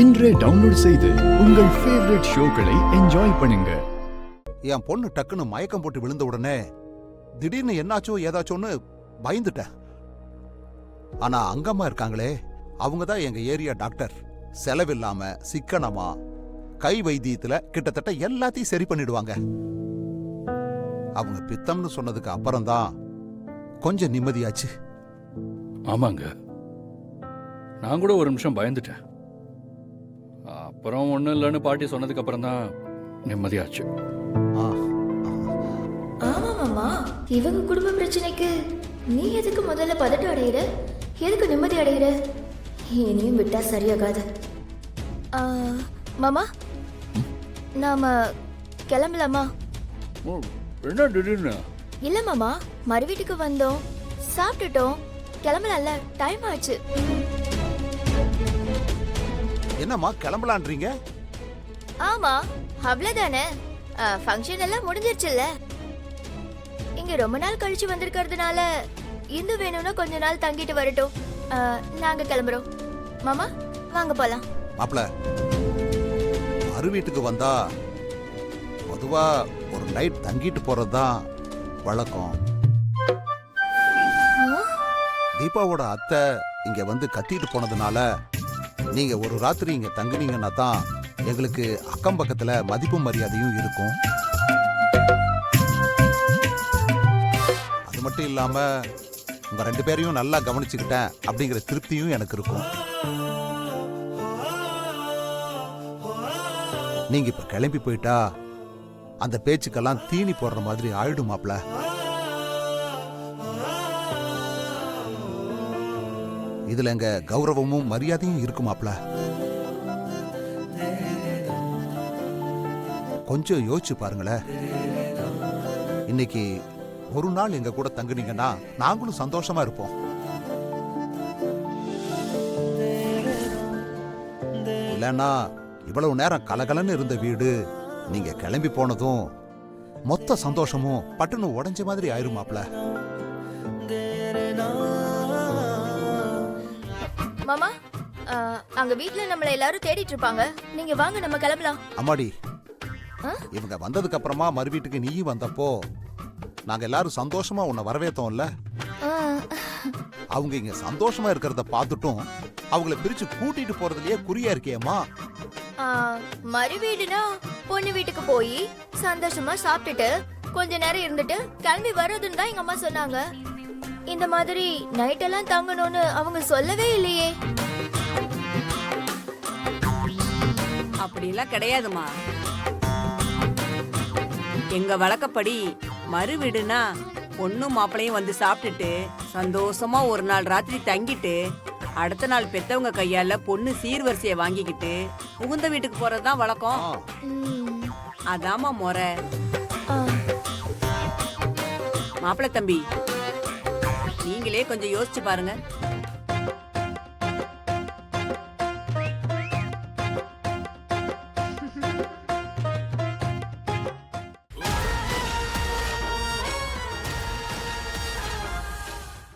இன்றே டவுன்லோட் செய்து உங்கள் ஃபேவரட் ஷோக்களை என்ஜாய் பண்ணுங்க. என் பொண்ணு டக்குன்னு மயக்கம் போட்டு விழுந்த உடனே திடீர்னு என்னாச்சோ ஏதாச்சோன்னு பயந்துட்டேன். ஆனா அங்கம்மா இருக்காங்களே, அவங்க தான் எங்க ஏரியா டாக்டர். செலவில்லாம சிக்கனமா கை வைத்தியத்துல கிட்டத்தட்ட எல்லாத்தையும் சரி பண்ணிடுவாங்க. அவங்க பித்தம்னு சொன்னதுக்கு அப்புறம்தான் கொஞ்சம் நிம்மதியாச்சு. ஆமாங்க, நான் கூட ஒரு நிமிஷம் பயந்துட்டேன். அப்புறம் ஒன்றும் இல்லைன்னு பாட்டி சொன்னதுக்கு அப்புறம் தான் நிம்மதியாச்சு. ஆமா மாமா, இவங்க குடும்ப பிரச்சனைக்கு நீ எதுக்கு முதல்ல பதட்டம் அடைகிற? எதுக்கு நிம்மதி அடைகிற? இனியும் விட்டா சரியாகாது. மாமா, நாம கிளம்பலாமா? என்ன திடீர்னு? இல்ல மாமா, மறு வீட்டுக்கு வந்தோம், சாப்பிட்டுட்டோம், கிளம்பலாம்ல, டைம் ஆச்சு. என்னம்மா கிளம்பலான்றீங்க? ஆமா, அவ்வளவுதானே. ஃபங்க்ஷன் எல்லாம் முடிஞ்சிருச்சுல்ல. இங்க ரொம்ப நாள் கழிச்சு வந்திருக்கிறதுனால இந்து வேணும்னா கொஞ்ச நாள் தங்கிட்டு வரட்டும். நாங்க கிளம்புறோம். மாமா வாங்க போலாம். மாப்ள, மறு வீட்டுக்கு வந்தா பொதுவா ஒரு நைட் தங்கிட்டு போறதுதான் வழக்கம். தீபாவோட அத்தை இங்க வந்து கத்திட்டு போனதுனால நீங்க ஒரு ராத்திரி இங்க தங்குனீங்கன்னா தான் எங்களுக்கு அக்கம் பக்கத்துல மதிப்பும் மரியாதையும் இருக்கும். அது மட்டும் இல்லாம உங்க ரெண்டு பேரையும் நல்லா கவனிச்சுக்கிட்டேன் அப்படிங்கிற திருப்தியும் எனக்கு இருக்கும். நீங்க இப்ப கிளம்பி போயிட்டா அந்த பேச்சுக்கெல்லாம் தீனி போடுற மாதிரி ஆயிடுமாப்ல. இதுல எங்க கௌரவமும் மரியாதையும் இருக்குமாப்ல. கொஞ்சம் யோசிச்சு பாருங்களேன். இன்னைக்கு ஒரு நாள் எங்க கூட தங்குனீங்கன்னா நாங்களும் சந்தோஷமா இருப்போம். இல்லன்னா இவ்வளவு நேரம் கலகலன்னு இருந்த வீடு நீங்க கிளம்பி போனதும் மொத்த சந்தோஷமும் பட்டுன்னு உடைஞ்ச மாதிரி ஆயிருமாப்ல. மாமா, அங்க வீட்ல நம்மள எல்லாரும் தேடிட்டு இருப்பாங்க. நீங்க வாங்க, நம்ம கிளம்பலாம். அம்மாடி, இவங்க வந்ததுக்கு அப்புறமா மறு வீட்டுக்கு நீயும் வந்தப்போ நாங்க எல்லாரும் சந்தோஷமா உன்னை வரவேற்றோம்ல. அவங்க இங்க சந்தோஷமா இருக்கிறத பார்த்துட்டும் அவங்கள பிரிச்சு கூட்டிட்டு போறதுலயே குறியா இருக்கியம்மா. மறு வீடுனா பொண்ணு வீட்டுக்கு போய் சந்தோஷமா சாப்பிட்டுட்டு கொஞ்ச நேரம் இருந்துட்டு கிளம்பி வர்றதுன்னு தான் எங்க அம்மா சொன்னாங்க. இந்த மாதிரி நைட் எல்லாம் தங்கணும்னு அவங்க சொல்லவே இல்லையே. அப்படிலாம் கிடையாதுமா. எங்க வழக்கப்படி மறு வீடுனா பொண்ணும் மாப்பிளையும் வந்து சாப்பிட்டுட்டு சந்தோஷமா ஒரு நாள் ராத்திரி தங்கிட்டு அடுத்த நாள் பெத்தவங்க கையால பொண்ணு சீர்வரிசைய வாங்கிக்கிட்டு புகுந்த வீட்டுக்கு போறதுதான் வழக்கம். அதாமா முறை. மாப்பிள்ளை தம்பி, நீங்களே கொஞ்சம் யோசிச்சு பாருங்க.